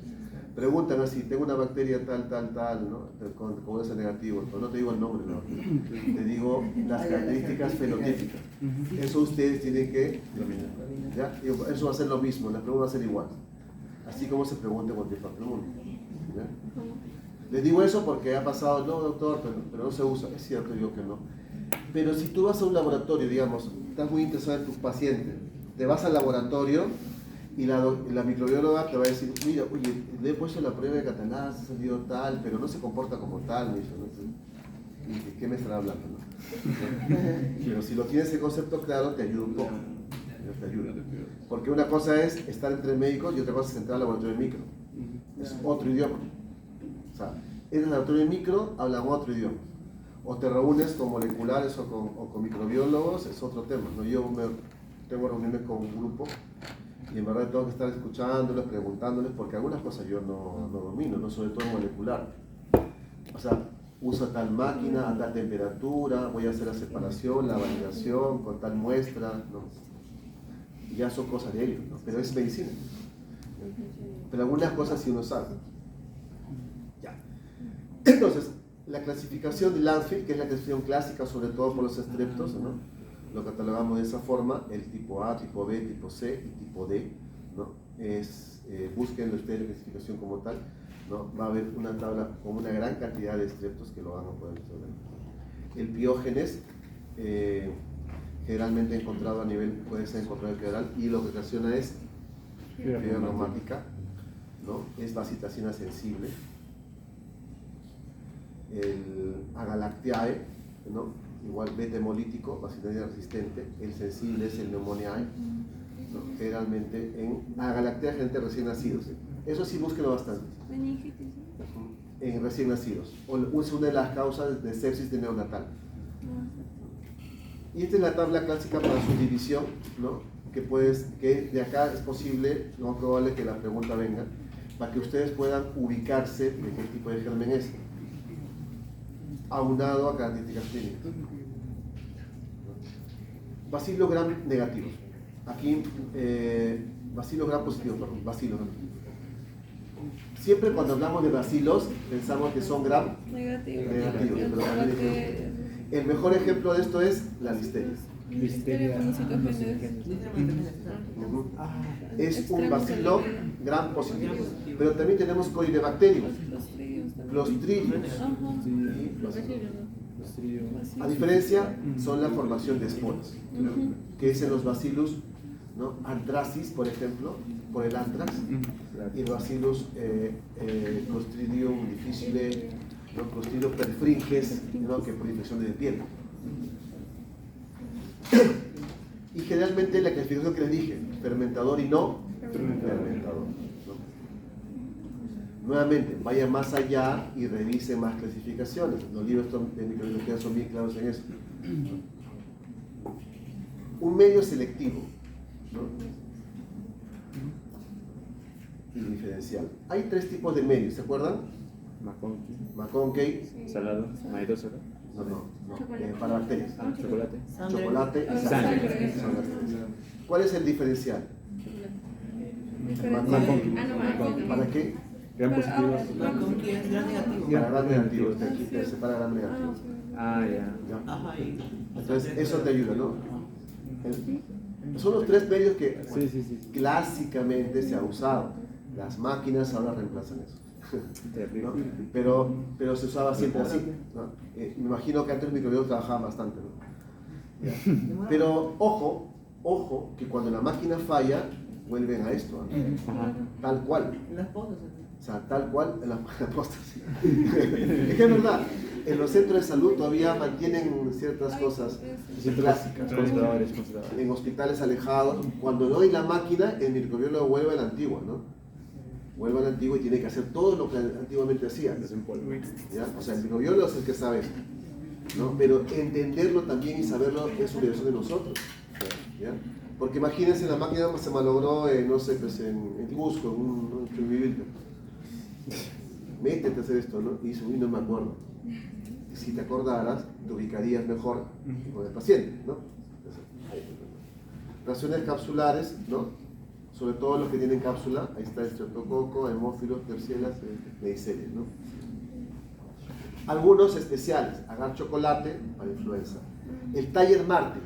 preguntan así: tengo una bacteria tal, ¿no? Con ese negativo, pero no te digo el nombre, ¿no? Te digo las características fenotípicas. Eso ustedes tienen que dominar, ¿ya? Y eso va a ser lo mismo, la pregunta va a ser igual, así como se pregunta en cualquier parte del mundo, ¿ya? Les digo eso porque ha pasado: no, doctor, pero no se usa. Es cierto, digo que no. Pero si tú vas a un laboratorio, digamos, estás muy interesado en tus pacientes, te vas al laboratorio y la microbióloga te va a decir: mira, oye, le he puesto la prueba de catalasa, ha salido tal, pero no se comporta como tal, me dice, ¿no? ¿Y de qué me estará hablando, no? Pero si lo tienes el concepto claro, te ayuda un poco. Te ayuda. Porque una cosa es estar entre médicos y otra cosa es entrar al laboratorio de micro. Es otro idioma. O sea, en el laboratorio de micro hablan otro idioma. O te reúnes con moleculares o con microbiólogos, es otro tema, ¿no? Yo tengo reuniones con un grupo y en verdad tengo que estar escuchándoles, preguntándoles, porque algunas cosas yo no domino, ¿no? Sobre todo molecular. O sea, uso tal máquina a tal temperatura, voy a hacer la separación, la validación con tal muestra, ¿no? Ya son cosas de ellos, ¿no? Pero es medicina. Pero algunas cosas sí uno sabe. Ya. Entonces, la clasificación de Lanfield, que es la clasificación clásica, sobre todo por los estreptos, ¿no? Lo catalogamos de esa forma: el tipo A, tipo B, tipo C y tipo D, ¿no? Busquen ustedes la clasificación como tal, ¿no? Va a haber una tabla con una gran cantidad de estreptos que lo van a poder resolver. El Piógenes, generalmente encontrado a nivel, puede ser encontrado en federal, y lo que ocasiona es fiebre reumática, ¿no? Es vasitacina sensible. El Agalactiae, ¿no? Igual beta hemolítico, vasitacina resistente. El sensible es el Pneumoniae, ¿no? Generalmente en Agalactiae, gente recién nacidos. Eso sí, búsquenlo bastante. En recién nacidos. Es una de las causas de sepsis de neonatal. Y esta es la tabla clásica para su división, ¿no? Que de acá es posible, no probable que la pregunta venga, para que ustedes puedan ubicarse de qué tipo de germen es, aunado a características clínicas. Bacilos gram negativos. Aquí, bacilos gram positivos, perdón, bacilos gram. Siempre cuando hablamos de bacilos, pensamos que son gram negativos. El mejor ejemplo de esto es la listeria. Listeria Es un bacilo gram positivo. Pero también tenemos corynebacterium, Clostridium. A diferencia, son la formación de esporas, que es en los bacillus, ¿no? Anthracis, por ejemplo, por el anthrax, y el bacillus Clostridium difficile, ¿no? Clostridium perfringens, ¿no? Que por infección de piel. Y generalmente la clasificación que les dije: fermentador y no fermentador, ¿no? Nuevamente, vaya más allá y revise más clasificaciones. Los libros de microbiología son bien claros en eso. Un medio selectivo, ¿no? Y diferencial. Hay tres tipos de medios, ¿se acuerdan? McConkey, salado, maíz salado. No, para bacterias. Chocolate. Chocolate y sangre. Sangre. Son las tres. ¿Cuál es el diferencial? ¿Para qué? Gran positivos. McConkey es gran negativo. Para gran negativo. Te separa gran negativo. Ya. ¿Ya? Ajá, y Entonces, eso te ayuda, ¿no? Son los tres medios que Sí. clásicamente se ha usado. Las máquinas ahora reemplazan eso. ¿No? Pero se usaba siempre así, ¿no? Me imagino que antes los microbiólogos trabajaban bastante, ¿no? ¿Ya? Pero ojo, que cuando la máquina falla, vuelven a esto, ¿no? Tal cual. las postas. O sea, tal cual en la posta. Sí. Es que es verdad, en los centros de salud todavía mantienen ciertas cosas clásicas. Conservadores. En hospitales alejados, cuando no hay la máquina, el microbiólogo vuelve a la antigua, ¿no? Vuelve a la antigua y tiene que hacer todo lo que antiguamente hacía. ¿Ya? O sea, el microbiólogo es el que sabe eso, ¿no? Pero entenderlo también y saberlo es obligación de nosotros, ¿ya? Porque imagínense, la máquina se malogró, no sé, pues en Cusco, en Chuquivilca, métete a hacer esto, ¿no? Y dice, uy, no me acuerdo. Y si te acordaras, te ubicarías mejor con el paciente, ¿no? Raciones capsulares, ¿no? Sobre todo los que tienen cápsula, ahí está estreptococo, hemófilos, Klebsiella, Neisseria, ¿no? Algunos especiales, agar chocolate para influenza. El Tiger Martin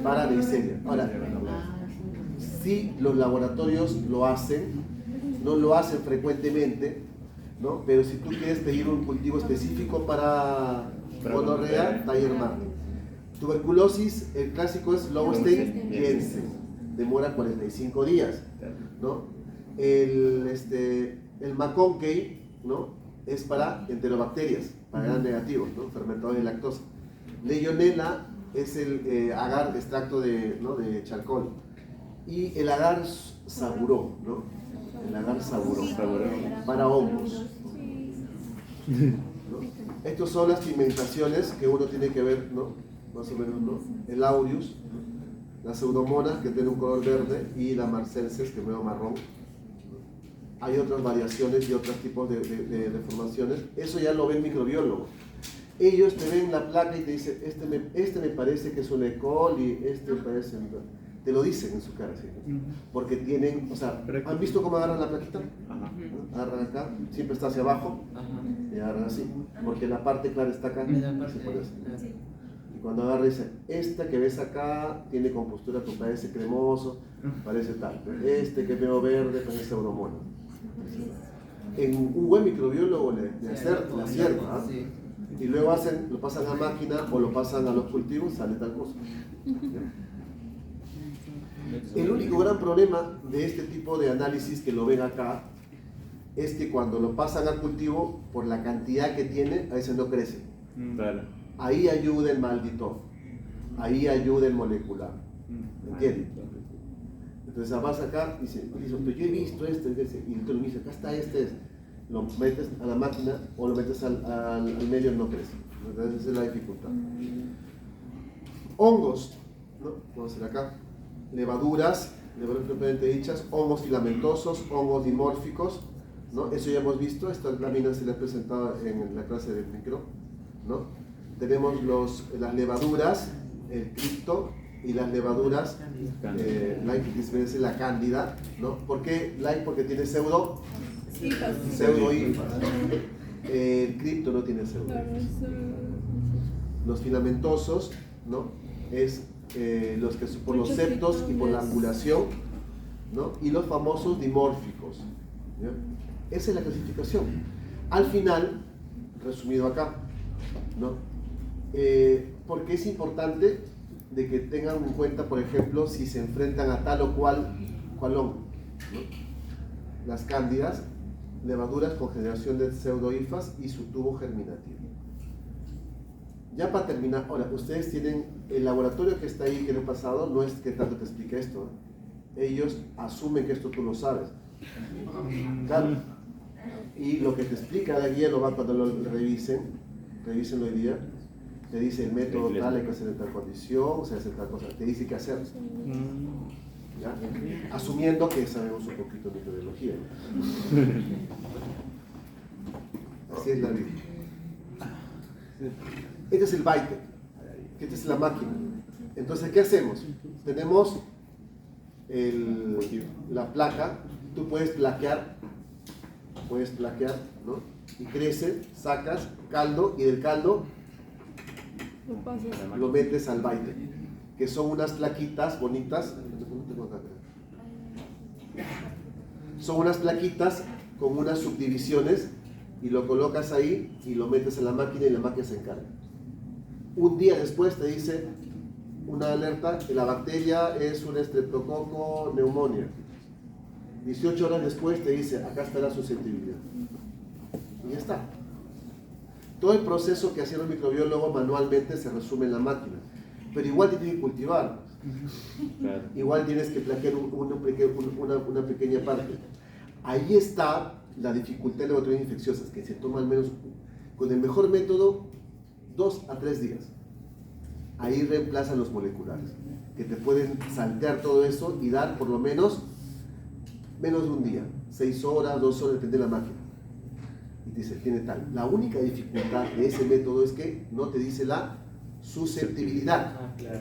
para Neisseria. Ahora, si los laboratorios lo hacen, no lo hacen frecuentemente, ¿no? Pero si tú quieres pedir un cultivo específico para gonorrea, Tiger Martin. Tuberculosis, el clásico es Lowenstein Jensen, demora 45 días, ¿no? El McConkey, ¿no? Es para enterobacterias, para gram negativos, ¿no? Fermentadores de lactosa. Legionella es el agar extracto de, ¿no? de charcoal. Y el agar saburó, ¿no? El agar saburó, para hongos. ¿No? Estas son las pigmentaciones que uno tiene que ver, ¿no? Más o menos, ¿no? El aureus, ¿no? Las pseudomonas que tienen un color verde y la marcenses que es medio marrón. Hay otras variaciones y otros tipos de deformaciones. Eso ya lo ve el microbiólogo. Ellos te ven la placa y te dicen, este me parece que es un E. coli, este me parece... Te lo dicen en su cara, ¿sí? Porque tienen, o sea, ¿han visto cómo agarran la plaquita? ¿No? Agarran acá, siempre está hacia abajo, y agarran así, porque la parte clara está acá, se pone así. Y cuando agarra dice, esta que ves acá tiene compostura que parece cremoso, parece tal. Este que veo verde parece pseudomonas. En un buen microbiólogo le acierta, ¿eh? Y luego lo pasan a máquina o lo pasan a los cultivos, sale tal cosa. El único gran problema de este tipo de análisis que lo ven acá es que cuando lo pasan al cultivo, por la cantidad que tiene, a veces no crece. Ahí ayuda el maldito, ahí ayuda el molecular. ¿Entiendes? Entonces vas acá y dices, pero yo he visto este, y tú lo dices, acá está este, lo metes a la máquina o lo metes al medio y no crece. Entonces esa es la dificultad. Hongos, ¿no? Vamos a hacer acá. Levaduras propiamente dichas, hongos filamentosos, hongos dimórficos, ¿no? Eso ya hemos visto, estas láminas se les he presentado en la clase del micro, ¿no? Tenemos las levaduras, el cripto y las levaduras, la cándida, ¿no? ¿Por qué like? Porque tiene pseudo hifas. El cripto no tiene pseudo. Los filamentosos, ¿no? Es los que por los septos y por la angulación, ¿no? Y los famosos dimórficos, ¿ya? Esa es la clasificación. Al final, resumido acá, ¿no? Porque es importante de que tengan en cuenta, por ejemplo, si se enfrentan a tal o cual hongo, ¿no? Las cándidas, levaduras con generación de pseudohifas y su tubo germinativo. Ya para terminar, ahora, ustedes tienen el laboratorio que está ahí, que en el pasado, no es que tanto te explique esto, ¿eh? Ellos asumen que esto tú lo sabes. Claro. Y lo que te explica de guía lo va cuando lo revisen hoy día, te dice el método tal, hay que hacer en tal condición, se hace tal cosa, te dice qué hacer. ¿Ya? Asumiendo que sabemos un poquito de microbiología. Así es la vida. Este es el byte, esta es la máquina. Entonces, ¿qué hacemos? Tenemos la placa, tú puedes plaquear, ¿no? Y crece, sacas caldo y del caldo lo metes al byte, que son unas plaquitas bonitas. Son unas plaquitas con unas subdivisiones y lo colocas ahí y lo metes en la máquina y la máquina se encarga. Un día después te dice una alerta que la bacteria es un estreptococo neumonía. 18 horas después te dice, acá está la susceptibilidad. Y ya está. Todo el proceso que hacían los microbiólogos manualmente se resume en la máquina. Pero igual tienes que cultivar. Claro. Igual tienes que plaquear una pequeña parte. Ahí está la dificultad de las bacterias infecciosas, que se toma al menos, con el mejor método, 2 a 3 días. Ahí reemplazan los moleculares, que te pueden saltear todo eso y dar por lo menos de un día. 6 horas, 2 horas, depende de la máquina. Y te dice, tiene tal. La única dificultad de ese método es que no te dice la susceptibilidad.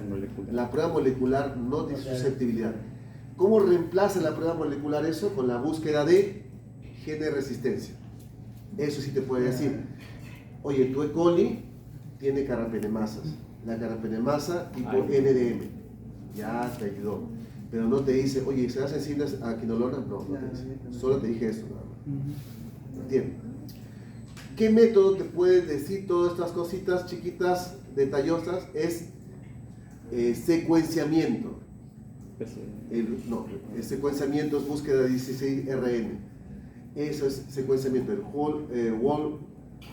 Molecular. La prueba molecular no dice susceptibilidad. ¿Cómo reemplaza la prueba molecular eso? Con la búsqueda de gen de resistencia. Eso sí te puede decir, oye, tu E. coli tiene carrapenemasas. La carrapenemasa tipo NDM. Ya te ayudó. Pero no te dice, oye, ¿serás sensible a quinolona? No, no te dice. Solo te dije eso, nada más. ¿Entiendes? ¿Qué método te puede decir todas estas cositas chiquitas, detallosas? Es secuenciamiento. El secuenciamiento es búsqueda de 16RN. Eso es secuenciamiento, el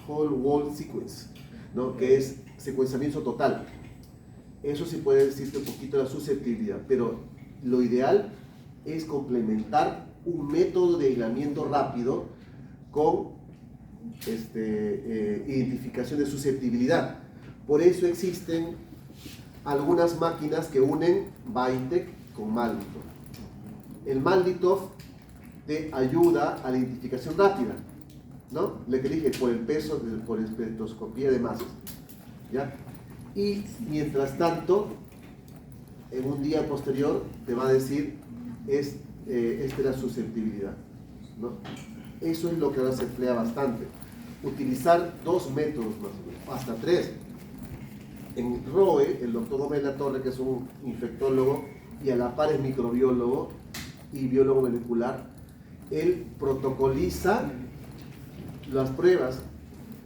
whole sequence, ¿no? Que es secuenciamiento total. Eso sí puede decirte un poquito la susceptibilidad, pero lo ideal es complementar un método de aislamiento rápido con identificación de susceptibilidad. Por eso existen algunas máquinas que unen Vitek con Malditov. El Malditov te ayuda a la identificación rápida, ¿no? Le que dije, por el peso, por espectroscopía de masas, ¿ya? Y mientras tanto, en un día posterior te va a decir, esta es la susceptibilidad, ¿no? Eso es lo que ahora se emplea bastante. Utilizar 2 métodos más o menos, hasta 3. En ROE, el doctor Gómez La Torre, que es un infectólogo y a la par es microbiólogo y biólogo molecular, él protocoliza las pruebas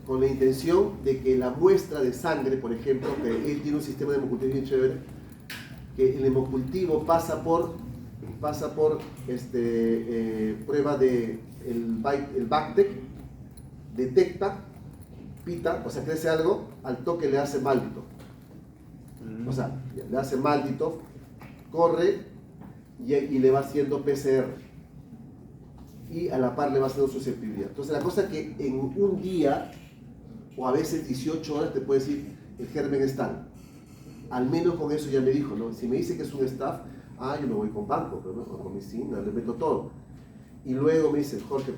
con la intención de que la muestra de sangre, por ejemplo, que él tiene un sistema de hemocultivo bien chévere, que el hemocultivo pasa por prueba de el BACTEC, detecta, pita, o sea, crece algo, al toque le hace Malditov. O sea, le hace Malditov, corre y le va haciendo PCR. Y a la par le va haciendo susceptibilidad. Entonces la cosa es que en un día, o a veces 18 horas, te puede decir, el germen es tal. Al menos con eso ya me dijo, ¿no? Si me dice que es un staff, yo me voy con banco, pero no, con medicina, le meto todo. Y luego me dice, Jorge,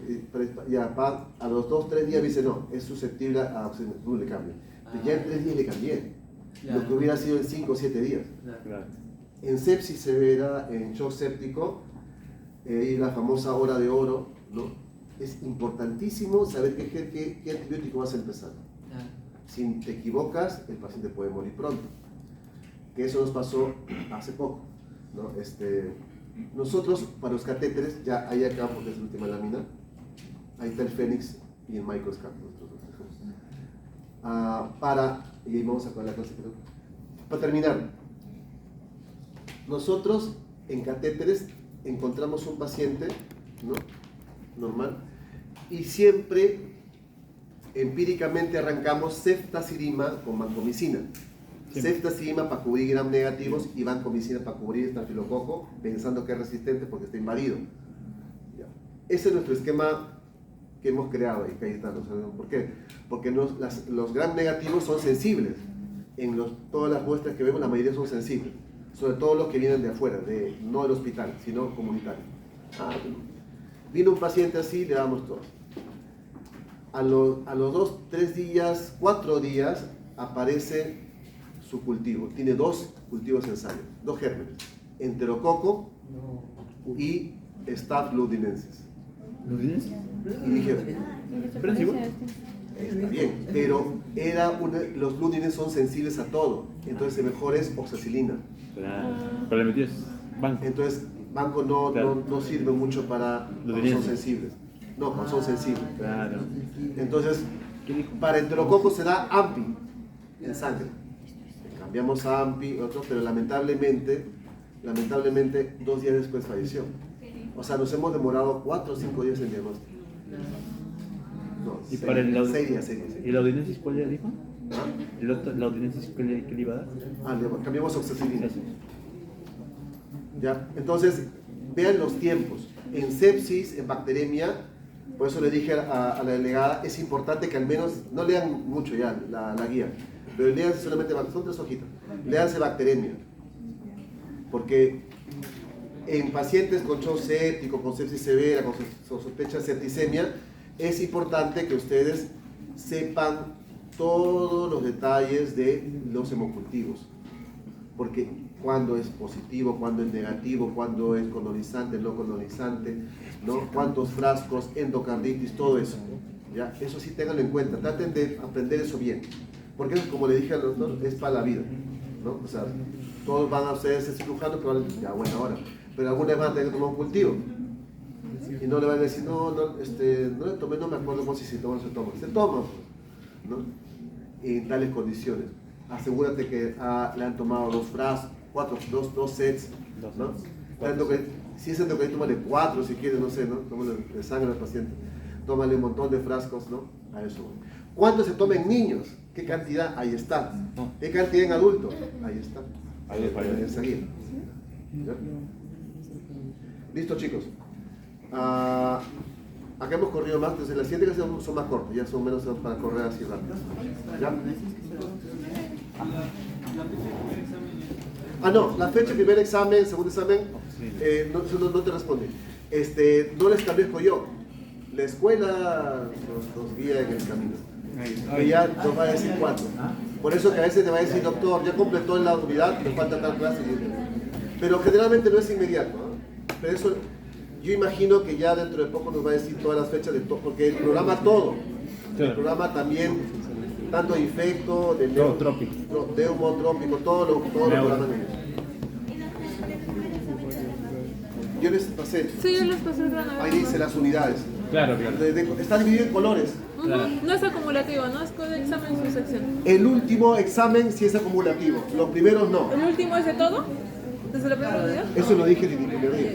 ya a los 2-3 días me dice, no, es susceptible a le cambio. Pero ya en 3 días le cambié, lo que hubiera sido en 5 o 7 días. Claro. En sepsis severa, en shock séptico, y la famosa hora de oro, ¿no? Es importantísimo saber qué antibiótico vas a empezar. Si te equivocas, el paciente puede morir pronto. Que eso nos pasó hace poco, ¿no? Nosotros, para los catéteres, ya ahí acá, porque es la última lámina, ahí está el Fénix y el Microscope. Y ahí vamos a acabar la clase, creo. Para terminar, nosotros en catéteres encontramos un paciente, ¿no? Normal, y siempre empíricamente arrancamos ceftazidima con vancomicina. Ceftazidima para cubrir gram negativos y vancomicina para cubrir estafilococo, pensando que es resistente porque está invadido. Ya. Ese es nuestro esquema que hemos creado ahí, Cayetano. ¿Por qué? Porque los gram negativos son sensibles. Todas las muestras que vemos, la mayoría son sensibles. Sobre todo los que vienen de afuera, no del hospital, sino comunitario. Vino un paciente así, le damos todos. A los 2, 3 días, 4 días, aparece su cultivo. Tiene 2 cultivos en sangre, 2 gérmenes, enterococo y Staph ludinensis. ¿Ludinensis? Y dije, ¿Pero es igual? está bien, pero los ludines son sensibles a todo, entonces el mejor es oxacilina. Claro. Pero le metías banco. Entonces, banco no sirve mucho para cuando son sensibles. No, cuando son sensibles. Claro. Entonces, para enterococo se da AMPI en sangre. Cambiamos a AMPI, pero lamentablemente 2 días después falleció. O sea, nos hemos demorado 4 o 5 días en diagnóstico. No, ¿Y para el 6 días. ¿Y la audiencia cuál le dijo? ¿La audiencia qué le iba a dar? Cambiamos oxacilina. ¿Ya? Entonces, vean los tiempos. En sepsis, en bacteremia, por eso le dije a la delegada, es importante que al menos, no lean mucho ya la guía, pero lean solamente, son 3 hojitas, léanse bacteremia, porque En pacientes con shock séptico, con sepsis severa, con sospecha de septicemia, es importante que ustedes sepan todos los detalles de los hemocultivos, porque cuándo es positivo, cuándo es negativo, cuándo es colonizante, no colonizante, ¿no? Cuántos frascos, endocarditis, todo eso, ¿ya? Eso sí ténganlo en cuenta, traten de aprender eso bien, porque eso, como le dije al doctor, es para la vida, ¿no? O sea, todos van a ser cirujanos, pero ya buena hora, pero alguna vez van a tener que tomar un cultivo, y no le van a decir, no le tomé, no me acuerdo cómo si toma o no se toma, se toma, ¿no? En tales condiciones. Asegúrate que le han tomado 2 frascos, 2 sets, ¿no? Si es endocrino, tómale 4 si quieres, no sé, ¿no? Tómale de sangre al paciente, tómale un montón de frascos, ¿no? A eso voy. ¿Cuánto se toma en niños? ¿Qué cantidad? Ahí está. ¿Qué cantidad en adultos? Ahí está. Ahí enseguida. ¿Ya? Listo, chicos. Acá hemos corrido más, entonces las siguientes clases son más cortas, ya son menos para correr así rápido. ¿Ya? No, la fecha, primer examen, segundo examen, no te responde. No les establezco yo, la escuela nos guía en el camino. Que ya nos va a decir cuánto. Por eso que a veces te va a decir, doctor, ya completó en la unidad, te falta tal clase. Pero generalmente no es inmediato, ¿no? Pero eso, yo imagino que ya dentro de poco nos va a decir todas las fechas de todo, porque el programa todo. El programa también, tanto de infecto, de neumotrópico, todo lo programa. Yo les pasé. Sí, yo les pasé el programa. Ahí dice las unidades. Claro. Está dividido en colores. Claro. No es acumulativo, ¿no? Es con examen en su sección. El último examen sí es acumulativo, los primeros no. ¿El último es de todo? ¿Desde la primera unidad? Eso lo dije desde el primer día.